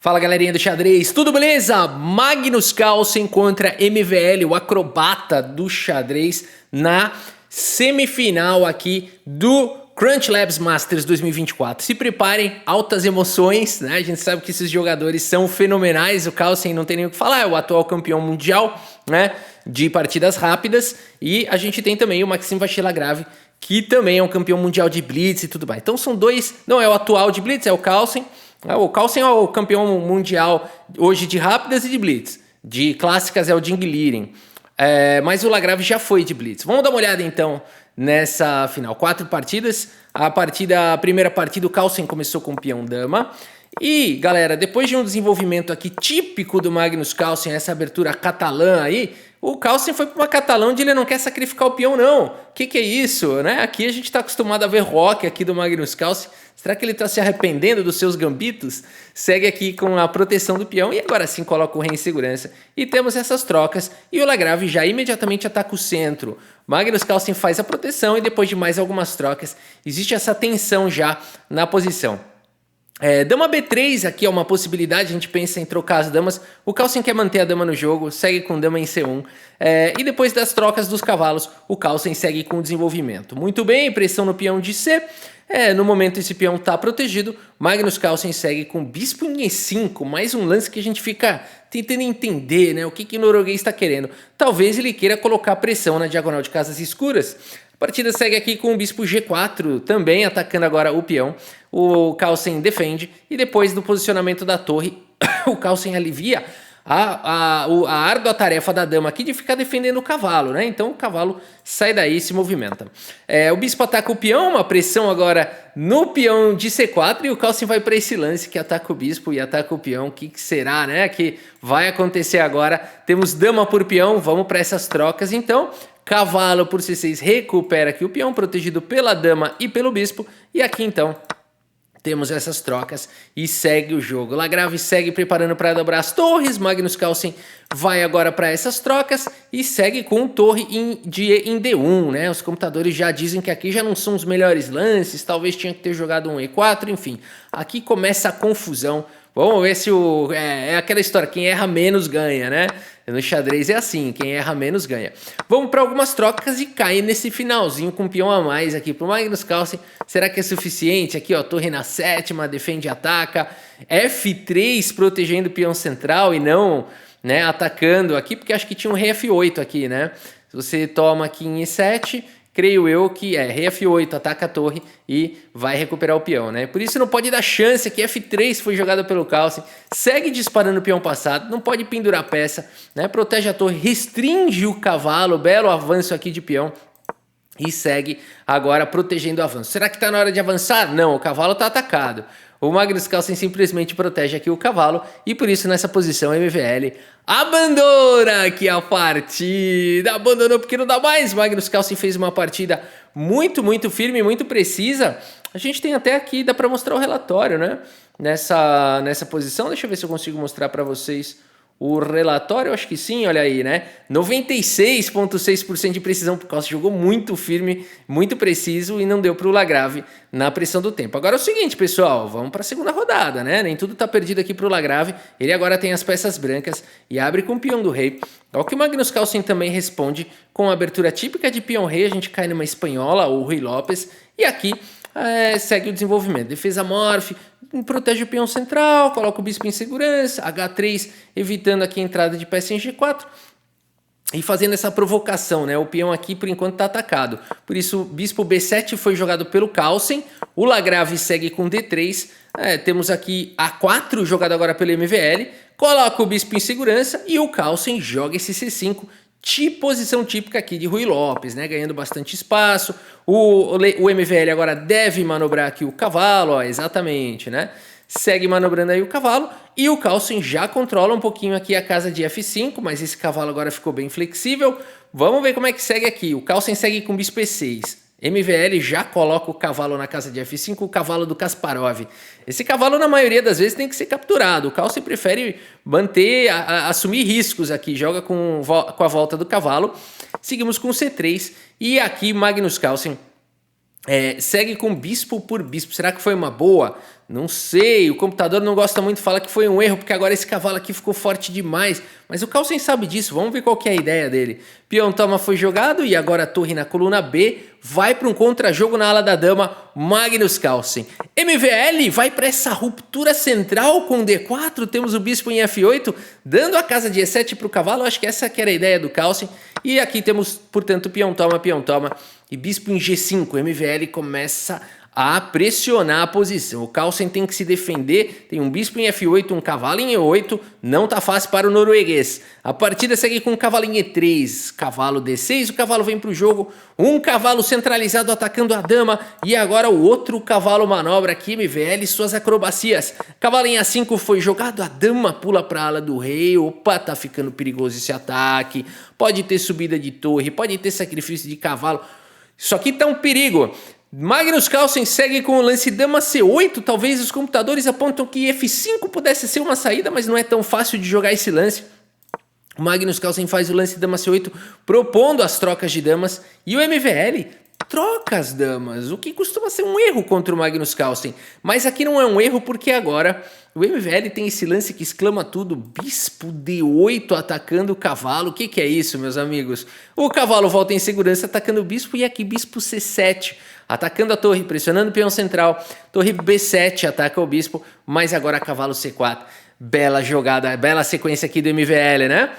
Fala galerinha do xadrez, tudo beleza? Magnus Carlsen contra MVL, o acrobata do xadrez, na semifinal aqui do Crunch Labs Masters 2024. Se preparem, altas emoções, né? A gente sabe que esses jogadores são fenomenais, o Carlsen não tem nem o que falar, é o atual campeão mundial, né? De partidas rápidas, e a gente tem também o Maxime Vachier-Lagrave, que também é um campeão mundial de Blitz e tudo mais. Então são dois, não é o atual de Blitz, é o Carlsen. O Carlsen é o campeão mundial hoje de rápidas e de blitz. De clássicas é o Ding Liren. Mas o Lagrave já foi de blitz. Vamos dar uma olhada então nessa final. 4 partidas. A primeira partida o Carlsen começou com o peão dama. E galera, depois de um desenvolvimento aqui típico do Magnus Carlsen, essa abertura catalã aí, o Carlsen foi para uma catalã onde ele não quer sacrificar o peão não. O que é isso, né? Aqui a gente está acostumado a ver rock aqui do Magnus Carlsen. Será que ele está se arrependendo dos seus gambitos? Segue aqui com a proteção do peão e agora sim coloca o rei em segurança. E temos essas trocas e o Lagrave já imediatamente ataca o centro. Magnus Carlsen faz a proteção e depois de mais algumas trocas existe essa tensão já na posição. Dama B3 aqui é uma possibilidade, a gente pensa em trocar as damas. O Carlsen quer manter a dama no jogo, segue com dama em C1. E depois das trocas dos cavalos, o Carlsen segue com o desenvolvimento. Muito bem, pressão no peão de C. No momento esse peão está protegido, Magnus Carlsen segue com bispo em E5, mais um lance que a gente fica tentando entender, né? O que o norueguês está querendo. Talvez ele queira colocar pressão na diagonal de casas escuras. A partida segue aqui com o bispo G4, também atacando agora o peão. O Carlsen defende e depois do posicionamento da torre, o Carlsen alivia a árdua tarefa da dama aqui de ficar defendendo o cavalo, né? Então o cavalo sai daí e se movimenta. O bispo ataca o peão, uma pressão agora no peão de C4 e o Carlsen vai para esse lance que ataca o bispo e ataca o peão. O que será, né? Que vai acontecer agora? Temos dama por peão, vamos para essas trocas então. Cavalo por C6 recupera aqui o peão, protegido pela dama e pelo bispo. E aqui então temos essas trocas e segue o jogo. Lagrave segue preparando para dobrar as torres. Magnus Carlsen vai agora para essas trocas e segue com torre em D1, né? Os computadores já dizem que aqui já não são os melhores lances. Talvez tinha que ter jogado um E4, enfim. Aqui começa a confusão. Vamos ver se é aquela história, quem erra menos ganha, né? No xadrez é assim, quem erra menos ganha. Vamos para algumas trocas e cai nesse finalzinho com um peão a mais aqui para o Magnus Carlsen. Será que é suficiente? Aqui, ó, torre na 7ª, defende e ataca. F3 protegendo o peão central e não, né, atacando aqui, porque acho que tinha um rei F8 aqui, né? Se você toma aqui em E7... creio eu que rei F8, ataca a torre e vai recuperar o peão, né? Por isso não pode dar chance que F3 foi jogado pelo Carlsen, segue disparando o peão passado, não pode pendurar a peça, né? Protege a torre, restringe o cavalo, belo avanço aqui de peão e segue agora protegendo o avanço. Será que está na hora de avançar? Não, o cavalo está atacado. O Magnus Carlsen simplesmente protege aqui o cavalo e por isso nessa posição a MVL abandona aqui a partida. Abandonou porque não dá mais. Magnus Carlsen fez uma partida muito firme, muito precisa. A gente tem até aqui, dá para mostrar o relatório, né? Nessa posição. Deixa eu ver se eu consigo mostrar para vocês o relatório, acho que sim, olha aí, né? 96,6% de precisão, porque o Carlsen jogou muito firme, muito preciso e não deu para o Lagrave na pressão do tempo. Agora é o seguinte, pessoal, vamos para a segunda rodada, né? Nem tudo tá perdido aqui para o Lagrave. Ele agora tem as peças brancas e abre com o peão do rei. Ao que o Magnus Carlsen também responde com a abertura típica de peão-rei. A gente cai numa espanhola, ou Rui Lopes, e aqui segue o desenvolvimento. Defesa morph, protege o peão central, coloca o bispo em segurança, H3 evitando aqui a entrada de peça em G4 e fazendo essa provocação, né? O peão aqui por enquanto está atacado. Por isso o bispo B7 foi jogado pelo Carlsen, o Lagrave segue com D3, temos aqui A4 jogado agora pelo MVL, coloca o bispo em segurança e o Carlsen joga esse C5, posição típica aqui de Rui Lopes, né? Ganhando bastante espaço. O MVL agora deve manobrar aqui o cavalo, ó, exatamente, né? Segue manobrando aí o cavalo e o Carlsen já controla um pouquinho aqui a casa de F5, mas esse cavalo agora ficou bem flexível. Vamos ver como é que segue aqui. O Carlsen segue com bispo E6. MVL já coloca o cavalo na casa de F5, o cavalo do Kasparov. Esse cavalo, na maioria das vezes, tem que ser capturado. O Carlsen prefere assumir riscos aqui, joga com a volta do cavalo. Seguimos com C3 e aqui Magnus Carlsen segue com bispo por bispo. Será que foi uma boa? Não sei, o computador não gosta muito, fala que foi um erro, porque agora esse cavalo aqui ficou forte demais. Mas o Carlsen sabe disso, vamos ver qual que é a ideia dele. Peão toma foi jogado e agora a torre na coluna B vai para um contra-jogo na ala da dama, Magnus Carlsen. MVL vai para essa ruptura central com D4, temos o bispo em F8, dando a casa de E7 para o cavalo, acho que essa que era a ideia do Carlsen. E aqui temos, portanto, peão toma e bispo em G5, MVL começa a pressionar a posição. O Carlsen tem que se defender, tem um bispo em F8, um cavalo em E8, não tá fácil para o norueguês. A partida segue com um cavalo em E3, cavalo D6, o cavalo vem para o jogo, um cavalo centralizado atacando a dama e agora o outro cavalo manobra aqui, MVL, suas acrobacias. Cavalo em A5 foi jogado, a dama pula para a ala do rei, opa, tá ficando perigoso esse ataque, pode ter subida de torre, pode ter sacrifício de cavalo, isso aqui tá um perigo. Magnus Carlsen segue com o lance dama C8, talvez os computadores apontam que F5 pudesse ser uma saída, mas não é tão fácil de jogar esse lance. O Magnus Carlsen faz o lance dama C8, propondo as trocas de damas, e o MVL troca as damas, o que costuma ser um erro contra o Magnus Carlsen. Mas aqui não é um erro porque agora o MVL tem esse lance que exclama tudo, bispo D8 atacando o cavalo. O que é isso, meus amigos? O cavalo volta em segurança atacando o bispo e aqui bispo C7. Atacando a torre, pressionando o peão central, torre B7 ataca o bispo, mas agora cavalo C4. Bela jogada, bela sequência aqui do MVL, né?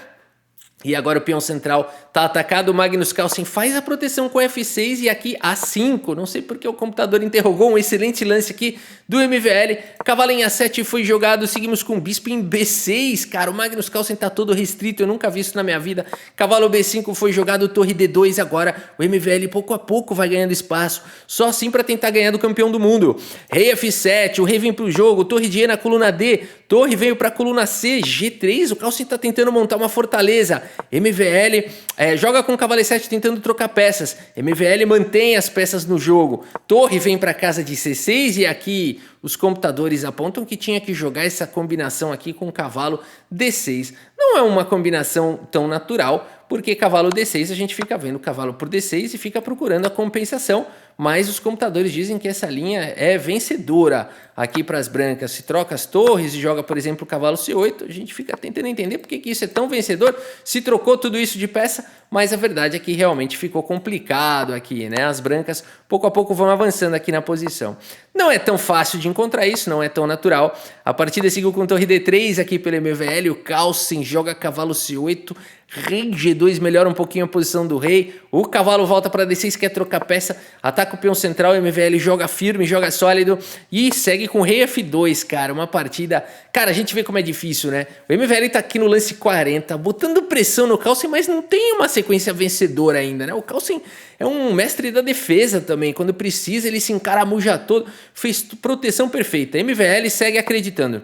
E agora o peão central tá atacado, o Magnus Carlsen faz a proteção com F6 e aqui A5. Não sei porque o computador interrogou, um excelente lance aqui do MVL. Cavalo em A7 foi jogado, seguimos com bispo em B6. Cara, o Magnus Carlsen tá todo restrito, eu nunca vi isso na minha vida. Cavalo B5 foi jogado, torre D2 agora. O MVL pouco a pouco vai ganhando espaço, só assim para tentar ganhar do campeão do mundo. Rei F7, o rei vem pro jogo, torre de E na coluna D, torre veio pra coluna C, G3, o Carlsen tá tentando montar uma fortaleza. MVL joga com cavalo E7 tentando trocar peças. MVL mantém as peças no jogo. Torre vem para casa de C6 e aqui os computadores apontam que tinha que jogar essa combinação aqui com cavalo D6. Não é uma combinação tão natural, porque cavalo D6 a gente fica vendo cavalo por D6 e fica procurando a compensação, mas os computadores dizem que essa linha é vencedora aqui para as brancas. Se troca as torres e joga, por exemplo, o cavalo C8, a gente fica tentando entender por que isso é tão vencedor, se trocou tudo isso de peça, mas a verdade é que realmente ficou complicado aqui, né? As brancas pouco a pouco vão avançando aqui na posição. Não é tão fácil de encontrar isso, não é tão natural. A partida seguiu com torre D3 aqui pelo MVL, o Carlsen joga cavalo C8, rei G2 melhora um pouquinho a posição do rei, o cavalo volta para D6, quer trocar peça, ataca o peão central, o MVL joga firme, joga sólido e segue com rei F2, cara, uma partida... Cara, a gente vê como é difícil, né? O MVL tá aqui no lance 40, botando pressão no Carlsen, mas não tem uma sequência vencedora ainda, né? O Carlsen é um mestre da defesa também, quando precisa ele se encaramuja todo, fez proteção perfeita. MVL segue acreditando.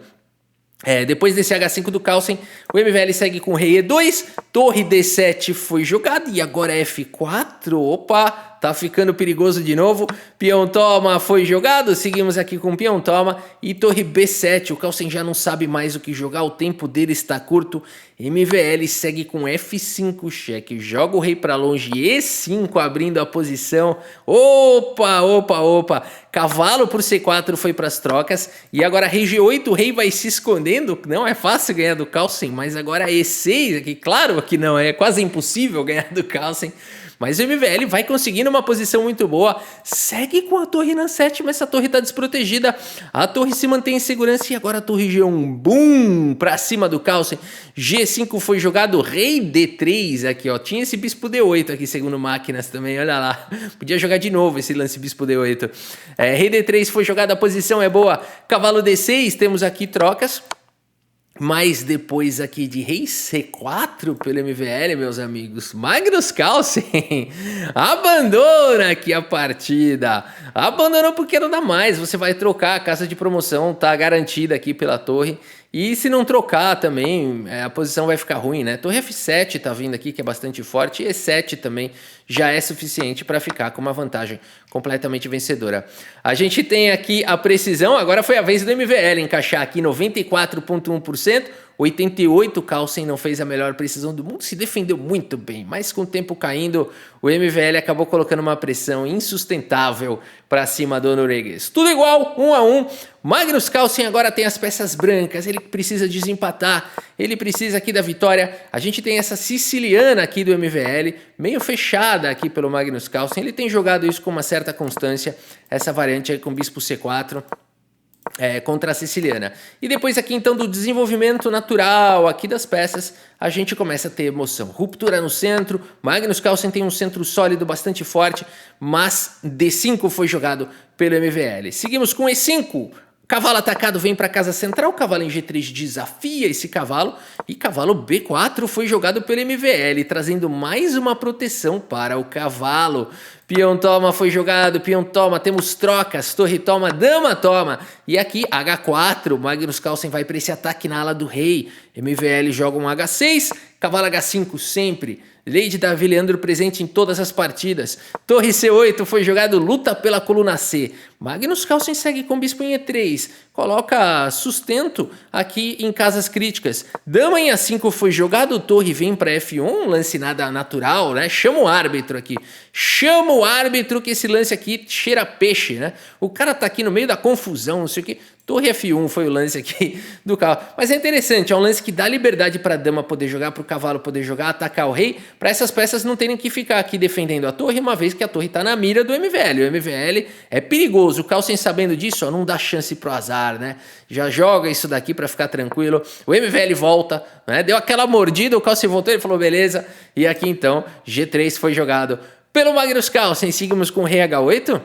Depois desse H5 do Carlsen, o MVL segue com rei E2, torre D7 foi jogado e agora F4, opa, tá ficando perigoso de novo, peão toma foi jogado, seguimos aqui com peão toma e torre B7, o Carlsen já não sabe mais o que jogar, o tempo dele está curto, MVL segue com F5 cheque, joga o rei para longe, E5 abrindo a posição, opa, cavalo por C4 foi para as trocas e agora rei G8, o rei vai se escondendo, não é fácil ganhar do Carlsen, mas agora E6 aqui, claro que não, é quase impossível ganhar do Carlsen. Mas o MVL vai conseguindo uma posição muito boa, segue com a torre na sétima, essa torre está desprotegida, a torre se mantém em segurança e agora a torre G1, bum, para cima do Carlsen, G5 foi jogado, rei D3 aqui, ó, tinha esse bispo D8 aqui segundo máquinas também, olha lá, podia jogar de novo esse lance bispo D8, rei D3 foi jogado, a posição é boa, cavalo D6, temos aqui trocas, mas depois aqui de rei C4 pelo MVL, meus amigos, Magnus Carlsen abandona aqui a partida. Abandonou porque não dá mais, você vai trocar, a casa de promoção tá garantida aqui pela torre. E se não trocar também, a posição vai ficar ruim, né? Torre F7 tá vindo aqui, que é bastante forte, e E7 também já é suficiente para ficar com uma vantagem completamente vencedora. A gente tem aqui a precisão, agora foi a vez do MVL encaixar aqui 94,1%, 88, Carlsen não fez a melhor precisão do mundo, se defendeu muito bem, mas com o tempo caindo, o MVL acabou colocando uma pressão insustentável para cima do Norueguês. Tudo igual, 1 a 1. Magnus Carlsen agora tem as peças brancas, ele precisa desempatar, ele precisa aqui da vitória. A gente tem essa siciliana aqui do MVL, meio fechada aqui pelo Magnus Carlsen, ele tem jogado isso com uma certa constância, essa variante aí com bispo C4. Contra a siciliana. E depois aqui então do desenvolvimento natural aqui das peças, a gente começa a ter emoção. Ruptura no centro, Magnus Carlsen tem um centro sólido bastante forte, mas D5 foi jogado pelo MVL. Seguimos com E5. Cavalo atacado vem para a casa central, cavalo em G3 desafia esse cavalo e cavalo B4 foi jogado pelo MVL, trazendo mais uma proteção para o cavalo. Peão toma foi jogado, peão toma, temos trocas, torre toma, dama toma. E aqui H4, Magnus Carlsen vai para esse ataque na ala do rei, MVL joga um H6, cavalo H5 sempre. Lady Davi Leandro presente em todas as partidas. Torre C8 foi jogado, luta pela coluna C. Magnus Carlsen segue com bispo em E3. Coloca sustento aqui em casas críticas. Dama em A5 foi jogado, torre vem para F1, lance nada natural, né? Chama o árbitro aqui. Chama o árbitro que esse lance aqui cheira peixe, né? O cara tá aqui no meio da confusão, não sei o que. Torre F1 foi o lance aqui do cavalo. Mas é interessante, é um lance que dá liberdade para a dama poder jogar, para o cavalo poder jogar, atacar o rei, para essas peças não terem que ficar aqui defendendo a torre, uma vez que a torre está na mira do MVL. O MVL é perigoso, o Carlsen sabendo disso, ó, não dá chance pro azar, né? Já joga isso daqui para ficar tranquilo. O MVL volta, né? Deu aquela mordida, o Carlsen voltou, ele falou beleza. E aqui então, G3 foi jogado pelo Magnus Carlsen. Seguimos com o rei H8.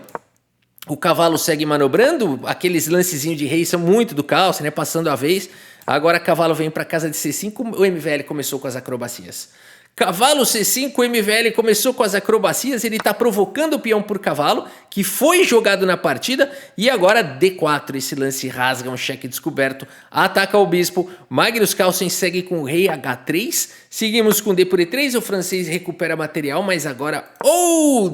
O cavalo segue manobrando, aqueles lancezinhos de rei são muito do Carlsen, né? Passando a vez. Agora cavalo vem para casa de C5, o MVL começou com as acrobacias. Cavalo C5, o MVL começou com as acrobacias, ele está provocando o peão por cavalo, que foi jogado na partida, e agora D4, esse lance rasga um cheque descoberto, ataca o bispo, Magnus Carlsen segue com o rei H3, seguimos com D por E3, o francês recupera material, mas agora,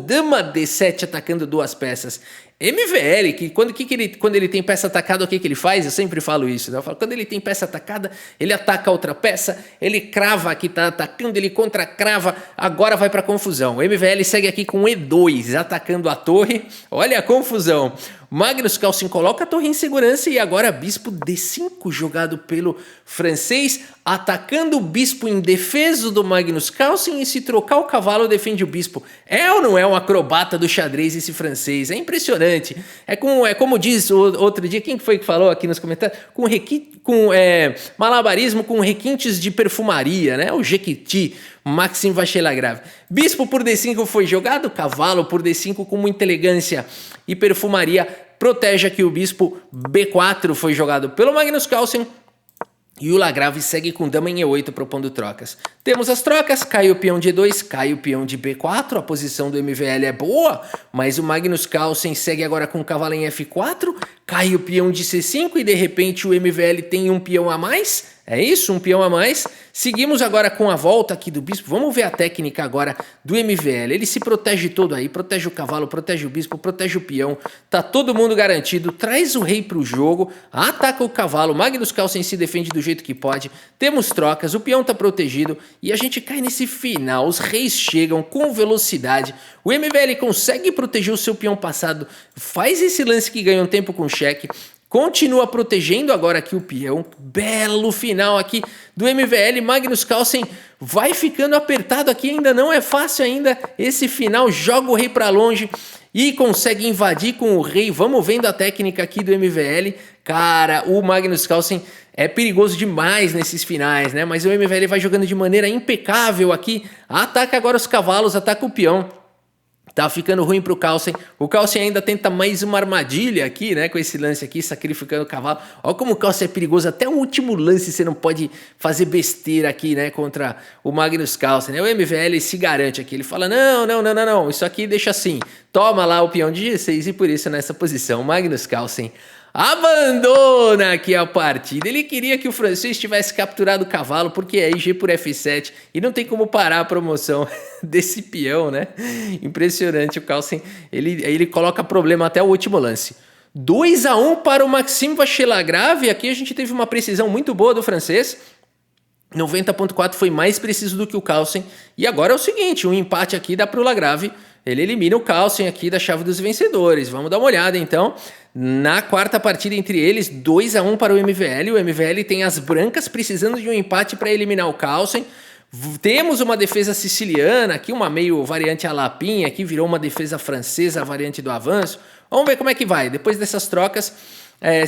dama D7 atacando duas peças. MVL, que quando ele tem peça atacada, o que ele faz? Eu sempre falo isso, né? Eu falo, quando ele tem peça atacada, ele ataca outra peça, ele crava que tá atacando, ele contra-crava, agora vai pra confusão. O MVL segue aqui com E2, atacando a torre, olha a confusão. Magnus Carlsen coloca a torre em segurança e agora bispo D5 jogado pelo francês, atacando o bispo indefeso do Magnus Carlsen, e se trocar o cavalo defende o bispo. É ou não é um acrobata do xadrez esse francês? É impressionante. É como diz outro dia, quem foi que falou aqui nos comentários? Malabarismo com requintes de perfumaria, né? O Jequiti. Maxime Vachier-Lagrave. Bispo por D5 foi jogado, cavalo por D5 com muita elegância e perfumaria protege aqui o bispo. B4 foi jogado pelo Magnus Carlsen e o Lagrave segue com dama em E8 propondo trocas. Temos as trocas, cai o peão de E2, cai o peão de B4, a posição do MVL é boa, mas o Magnus Carlsen segue agora com o cavalo em F4, cai o peão de C5 e de repente o MVL tem um peão a mais. É isso, um peão a mais. Seguimos agora com a volta aqui do bispo. Vamos ver a técnica agora do MVL. Ele se protege todo aí, protege o cavalo, protege o bispo, protege o peão. Tá todo mundo garantido. Traz o rei pro jogo, ataca o cavalo. Magnus Carlsen se defende do jeito que pode. Temos trocas, o peão tá protegido e a gente cai nesse final. Os reis chegam com velocidade. O MVL consegue proteger o seu peão passado. Faz esse lance que ganha um tempo com cheque. Continua protegendo agora aqui o peão. Belo final aqui do MVL. Magnus Carlsen vai ficando apertado aqui. Ainda não é fácil ainda esse final. Joga o rei para longe e consegue invadir com o rei. Vamos vendo a técnica aqui do MVL. Cara, o Magnus Carlsen é perigoso demais nesses finais, né? Mas o MVL vai jogando de maneira impecável aqui. Ataca agora os cavalos, ataca o peão. Tá ficando ruim pro Carlsen. O Carlsen ainda tenta mais uma armadilha aqui, né? Com esse lance aqui, sacrificando o cavalo. Olha como o Carlsen é perigoso. Até o último lance você não pode fazer besteira aqui, né? Contra o Magnus Carlsen, né? O MVL se garante aqui. Ele fala, não. Isso aqui deixa assim. Toma lá o peão de G6 e por isso nessa posição. Magnus Carlsen abandona aqui a partida. Ele queria que o francês tivesse capturado o cavalo, porque é G por F7 e não tem como parar a promoção desse peão, né? Impressionante o Carlsen. Ele coloca problema até o último lance. 2 a 1 para o Maxime Vachier-Lagrave. Aqui a gente teve uma precisão muito boa do francês. 90.4 foi mais preciso do que o Carlsen. E agora é o seguinte, um empate aqui dá para o Lagrave. Ele elimina o Carlsen aqui da chave dos vencedores. Vamos dar uma olhada então. Na quarta partida entre eles, 2-1 para o MVL. O MVL tem as brancas precisando de um empate para eliminar o Carlsen. Temos uma defesa siciliana aqui, uma meio variante a Lapinha, que virou uma defesa francesa, a variante do avanço. Vamos ver como é que vai. Depois dessas trocas,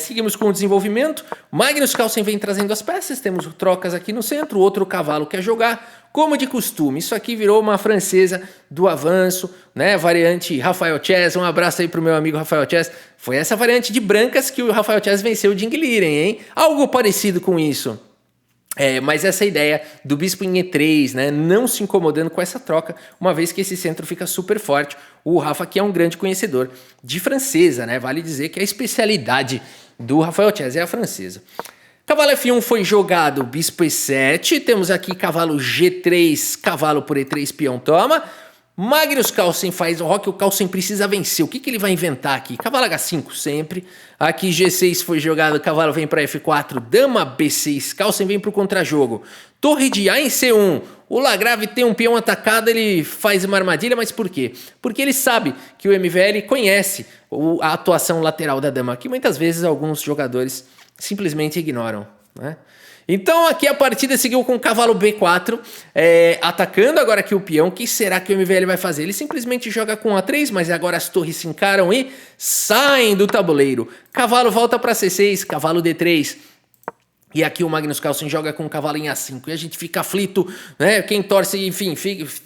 seguimos com o desenvolvimento. Magnus Carlsen vem trazendo as peças, temos trocas aqui no centro, outro cavalo quer jogar, como de costume. Isso aqui virou uma francesa do avanço, né? Variante Rafael Chess, um abraço aí pro meu amigo Rafael Chess. Foi essa variante de brancas que o Rafael Chess venceu o Ding Liren, hein? Algo parecido com isso. Mas essa ideia do bispo em E3, né, não se incomodando com essa troca, uma vez que esse centro fica super forte. O Rafa aqui é um grande conhecedor de francesa, né? Vale dizer que a especialidade do Rafael Chess é a francesa. Cavalo F1 foi jogado, bispo E7, temos aqui cavalo G3, cavalo por E3, peão toma. Magnus Carlsen faz o roque, o Carlsen precisa vencer. O que ele vai inventar aqui? Cavalo H5 sempre. Aqui G6 foi jogado, cavalo vem para F4, dama B6, Carlsen vem para o contrajogo. Torre de A em C1. O Lagrave tem um peão atacado, ele faz uma armadilha, mas por quê? Porque ele sabe que o MVL conhece a atuação lateral da dama, que muitas vezes alguns jogadores simplesmente ignoram, né? Então aqui a partida seguiu com o cavalo B4, atacando agora aqui o peão. O que será que o MVL vai fazer? Ele simplesmente joga com A3, mas agora as torres se encaram e saem do tabuleiro. Cavalo volta para C6, cavalo D3. E aqui o Magnus Carlsen joga com o cavalo em A5 e a gente fica aflito, né? Quem torce, enfim,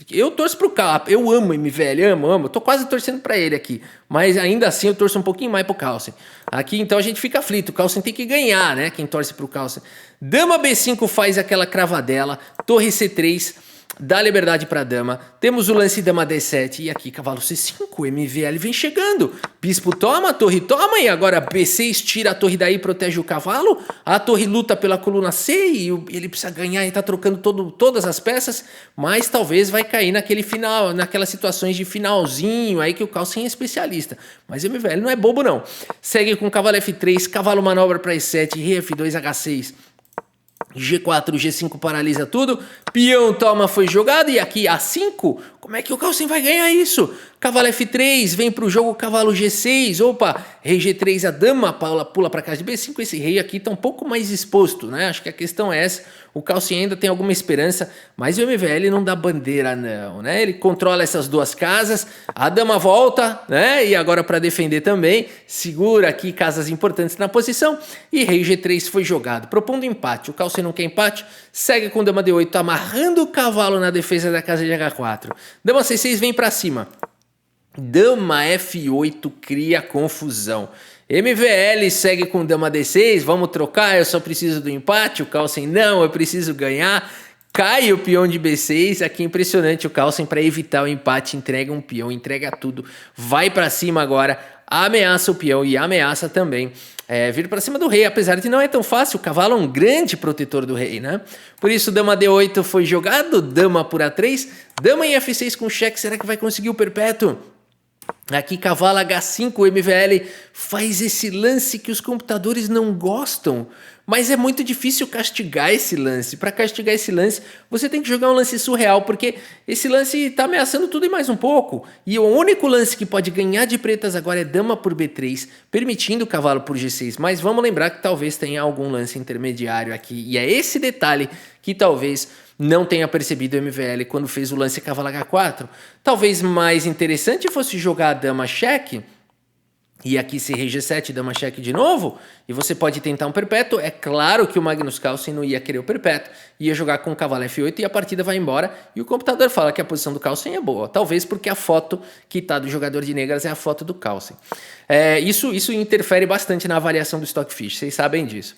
eu torço pro Carlsen, eu amo o MVL, amo, tô quase torcendo para ele aqui, mas ainda assim eu torço um pouquinho mais pro Carlsen. Aqui então a gente fica aflito, o Carlsen tem que ganhar, né? Quem torce pro Carlsen. Dama B5 faz aquela cravadela, torre C3, dá liberdade para a dama. Temos o lance dama D7 e aqui cavalo C5, o MVL vem chegando. Bispo toma, torre toma e agora B6 tira a torre daí, protege o cavalo. A torre luta pela coluna C e ele precisa ganhar e tá trocando todas as peças, mas talvez vai cair naquele final, naquelas situações de finalzinho aí que o Carlsen é especialista. Mas o MVL não é bobo não. Segue com cavalo F3, cavalo manobra para E7, rei F2, H6. G4, G5 paralisa tudo, peão toma foi jogado e aqui A5, como é que o Carlsen vai ganhar isso? Cavalo F3, vem pro jogo cavalo G6, opa, rei G3, a dama pula para casa de B5, esse rei aqui tá um pouco mais exposto, né? Acho que a questão é essa, o Carlsen ainda tem alguma esperança, mas o MVL não dá bandeira não, né? Ele controla essas duas casas, a dama volta, né? E agora para defender também, segura aqui casas importantes na posição e rei G3 foi jogado, propondo empate, o Carlsen não quer empate, segue com dama D8, amarrando o cavalo na defesa da casa de H4, dama C6 vem para cima. Dama F8 cria confusão. MVL segue com dama D6, vamos trocar, eu só preciso do empate, o Carlsen não, eu preciso ganhar. Cai o peão de B6, aqui impressionante o Carlsen para evitar o empate, entrega um peão, entrega tudo, vai para cima agora, ameaça o peão e ameaça também vir para cima do rei, apesar de não é tão fácil, o cavalo é um grande protetor do rei, né? Por isso dama D8 foi jogado, dama por A3, dama em F6 com cheque, será que vai conseguir o perpétuo? Aqui cavalo H5, o MVL faz esse lance que os computadores não gostam, mas é muito difícil castigar esse lance. Para castigar esse lance, você tem que jogar um lance surreal, porque esse lance está ameaçando tudo e mais um pouco. E o único lance que pode ganhar de pretas agora é dama por B3, permitindo o cavalo por G6. Mas vamos lembrar que talvez tenha algum lance intermediário aqui, e é esse detalhe que talvez não tenha percebido o MVL quando fez o lance cavalo H4. Talvez mais interessante fosse jogar a dama cheque, e aqui se rei G7, dama cheque de novo, e você pode tentar um perpétuo. É claro que o Magnus Carlsen não ia querer o perpétuo, ia jogar com o cavalo F8 e a partida vai embora, e o computador fala que a posição do Carlsen é boa, talvez porque a foto que está do jogador de negras é a foto do Carlsen. Isso interfere bastante na avaliação do Stockfish, vocês sabem disso.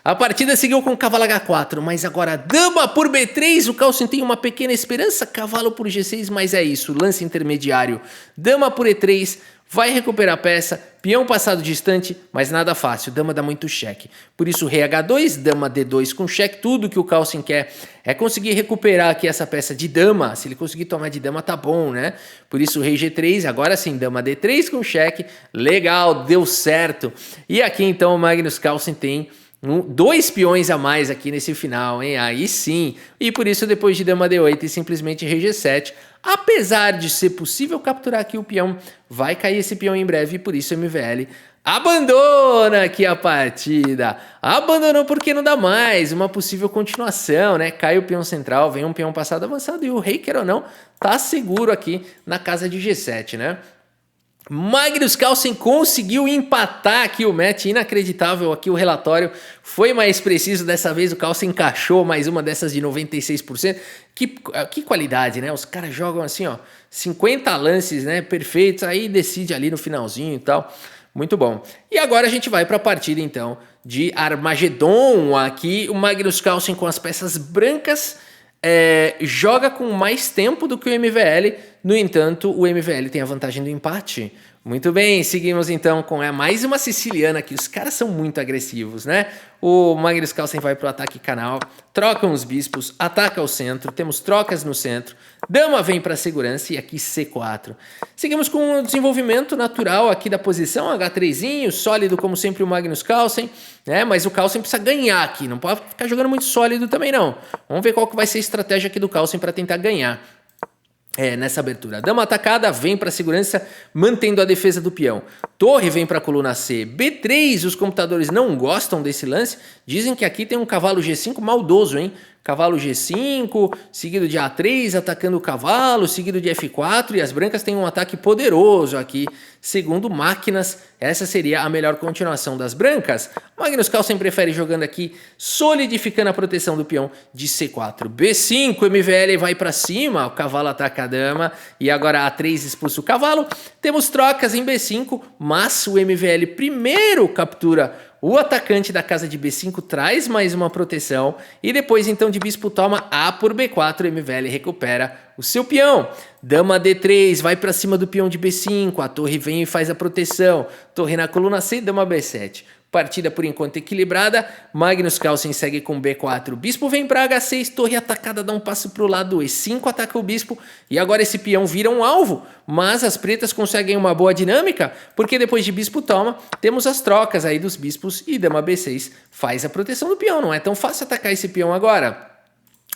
A partida seguiu com cavalo H4, mas agora dama por B3, o Carlsen tem uma pequena esperança, cavalo por G6, mas é isso, lance intermediário, dama por E3, vai recuperar a peça, peão passado distante, mas nada fácil, dama dá muito cheque. Por isso rei H2, dama D2 com cheque, tudo que o Carlsen quer é conseguir recuperar aqui essa peça de dama, se ele conseguir tomar de dama tá bom, né? Por isso rei G3, agora sim, dama D3 com cheque, legal, deu certo. E aqui então o Magnus Carlsen tem Dois peões a mais aqui nesse final, hein? Aí sim. E por isso, depois de dama D8 e simplesmente rei G7, apesar de ser possível capturar aqui o peão, vai cair esse peão em breve e por isso o MVL abandona aqui a partida. Abandonou porque não dá mais. Uma possível continuação, né? Cai o peão central, vem um peão passado avançado e o rei, quer ou não, tá seguro aqui na casa de G7, né? Magnus Carlsen conseguiu empatar aqui o match, inacreditável aqui o relatório, foi mais preciso dessa vez, o Carlsen encaixou mais uma dessas de 96%, que qualidade, né? Os caras jogam assim, ó, 50 lances, né, perfeitos, aí decide ali no finalzinho e tal, muito bom. E agora a gente vai para a partida então de Armagedon, aqui o Magnus Carlsen com as peças brancas, joga com mais tempo do que o MVL, no entanto, o MVL tem a vantagem do empate. Muito bem, seguimos então com mais uma siciliana aqui. Os caras são muito agressivos, né? O Magnus Carlsen vai para o ataque canal, troca os bispos, ataca o centro, temos trocas no centro, dama vem para a segurança e aqui C4. Seguimos com o desenvolvimento natural aqui da posição, H3zinho, sólido como sempre o Magnus Carlsen, né? Mas o Carlsen precisa ganhar aqui, não pode ficar jogando muito sólido também não. Vamos ver qual que vai ser a estratégia aqui do Carlsen para tentar ganhar. Nessa abertura. Dama atacada, vem para a segurança, mantendo a defesa do peão. Torre vem para a coluna C. B3, os computadores não gostam desse lance. Dizem que aqui tem um cavalo G5 maldoso, hein? Cavalo G5, seguido de A3, atacando o cavalo, seguido de F4. E as brancas têm um ataque poderoso aqui. Segundo máquinas, essa seria a melhor continuação das brancas. Magnus Carlsen prefere jogando aqui, solidificando a proteção do peão de C4. B5, MVL vai para cima, o cavalo ataca a dama. E agora A3 expulsa o cavalo. Temos trocas em B5, mas o MVL primeiro captura o atacante da casa de B5, traz mais uma proteção. E depois então de bispo toma A por B4, o MVL recupera o seu peão. Dama D3, vai para cima do peão de B5, a torre vem e faz a proteção. Torre na coluna C, dama B7. Partida por enquanto equilibrada, Magnus Carlsen segue com B4, bispo vem para H6, torre atacada dá um passo para o lado, E5 ataca o bispo e agora esse peão vira um alvo, mas as pretas conseguem uma boa dinâmica, porque depois de bispo toma, temos as trocas aí dos bispos e dama B6 faz a proteção do peão, não é tão fácil atacar esse peão agora.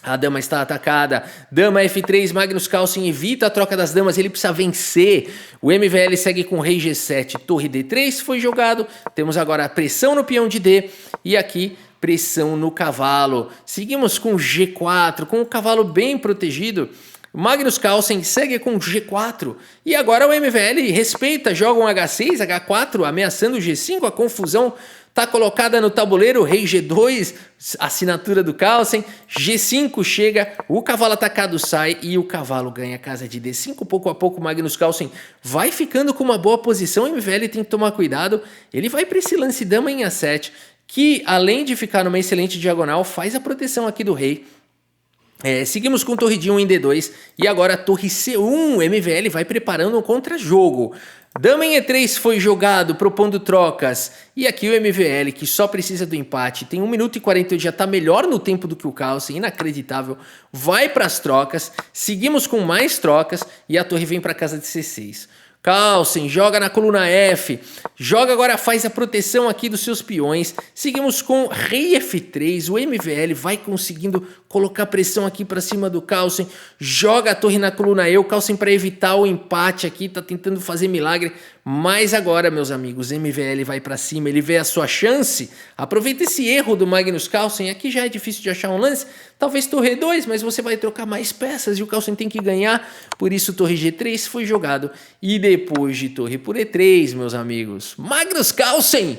A dama está atacada, dama F3, Magnus Carlsen evita a troca das damas, ele precisa vencer. O MVL segue com rei G7, torre D3 foi jogado, temos agora a pressão no peão de D e aqui pressão no cavalo. Seguimos com G4, com o cavalo bem protegido. Magnus Carlsen segue com G4 e agora o MVL respeita, joga um H6, H4, ameaçando o G5, a confusão tá colocada no tabuleiro, rei G2, assinatura do Carlsen, G5 chega, o cavalo atacado sai e o cavalo ganha a casa de D5, pouco a pouco Magnus Carlsen vai ficando com uma boa posição, o MVL tem que tomar cuidado, ele vai para esse lance dama em A7, que além de ficar numa excelente diagonal, faz a proteção aqui do rei. Seguimos com torre de 1 em D2 e agora torre C1, MVL vai preparando um contra-jogo. Dama em E3 foi jogado, propondo trocas. E aqui o MVL, que só precisa do empate, tem 1 minuto e 48, já está melhor no tempo do que o Carlsen, inacreditável. Vai para as trocas, seguimos com mais trocas e a torre vem para a casa de C6. Carlsen joga na coluna F, joga agora, faz a proteção aqui dos seus peões. Seguimos com rei F3, o MVL vai conseguindo colocar pressão aqui para cima do Carlsen, joga a torre na coluna E, o Carlsen para evitar o empate aqui, tá tentando fazer milagre, mas agora, meus amigos, MVL vai para cima, ele vê a sua chance, aproveita esse erro do Magnus Carlsen, aqui já é difícil de achar um lance, talvez torre 2, mas você vai trocar mais peças e o Carlsen tem que ganhar, por isso torre G3 foi jogado, e depois de torre por E3, meus amigos, Magnus Carlsen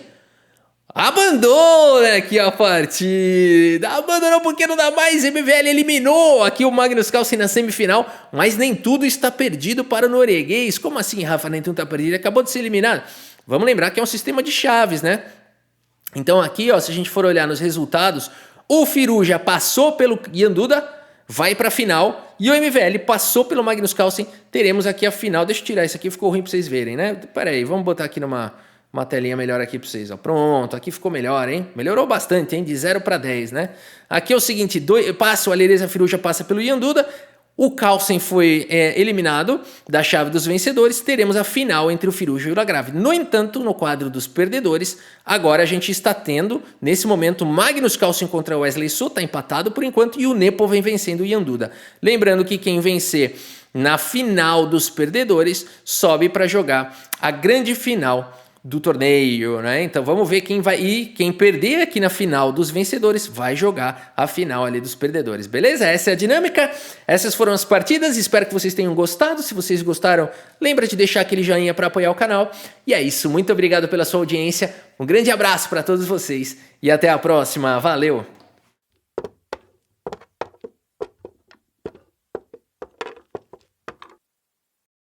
abandona aqui a partida, abandonou porque não dá mais, MVL eliminou aqui o Magnus Carlsen na semifinal, mas nem tudo está perdido para o norueguês. Como assim, Rafa, nem tudo está perdido? Ele acabou de ser eliminado. Vamos lembrar que é um sistema de chaves, né? Então aqui, ó, se a gente for olhar nos resultados, o Firuja passou pelo Ian Duda, vai para a final, e o MVL passou pelo Magnus Carlsen, teremos aqui a final. Deixa eu tirar isso aqui, ficou ruim para vocês verem, né? Pera aí, vamos botar aqui uma telinha melhor aqui para vocês, ó. Pronto, aqui ficou melhor, hein? Melhorou bastante, hein? De 0 para 10, né? Aqui é o seguinte, passo, a Alireza Firuja passa pelo Ian Duda, O Carlsen foi eliminado da chave dos vencedores, teremos a final entre o Firujo e o Lagrave. No entanto, no quadro dos perdedores, agora a gente está tendo, nesse momento, Magnus Carlsen contra Wesley So, está empatado por enquanto, e o Nepo vem vencendo o Ian Duda. Lembrando que quem vencer na final dos perdedores sobe para jogar a grande final do torneio, né? Então vamos ver quem vai ir, quem perder aqui na final dos vencedores vai jogar a final ali dos perdedores, beleza? Essa é a dinâmica, essas foram as partidas, espero que vocês tenham gostado. Se vocês gostaram, lembra de deixar aquele joinha para apoiar o canal. E é isso, muito obrigado pela sua audiência, um grande abraço para todos vocês e até a próxima, valeu!